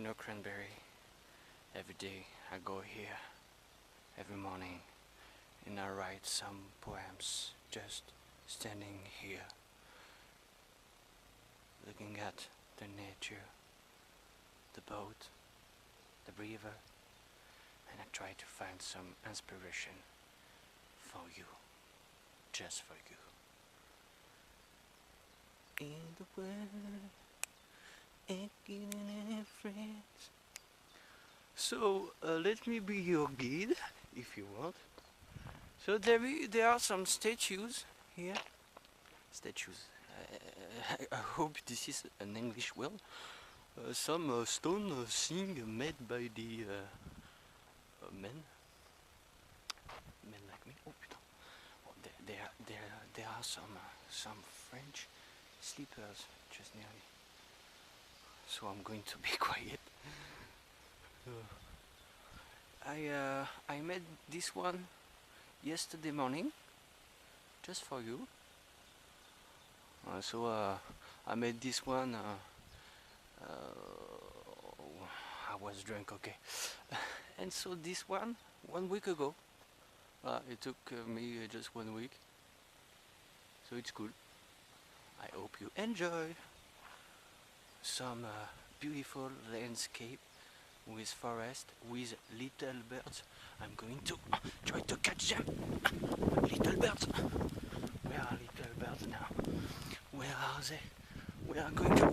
know Cranberry. Every day I go here, every morning, and I write some poems just standing here, looking at the nature, the boat, the river, and I try to find some inspiration for you, just for you. In the world, aching and friends. So let me be your guide, if you want. So there are some statues here. Statues. I hope this is an English word. Some stone thing made by the men like me. Oh putain. Oh, there are some French sleepers just near me. So I'm going to be quiet. I made this one yesterday morning, just for you. I made this one. I was drunk, okay. And so this one 1 week ago. It took me just 1 week, so it's cool. I hope you enjoy some beautiful landscape with forest, with little birds. I'm going to try to catch them. Little birds. Where are little birds now? Where are they? We are going to...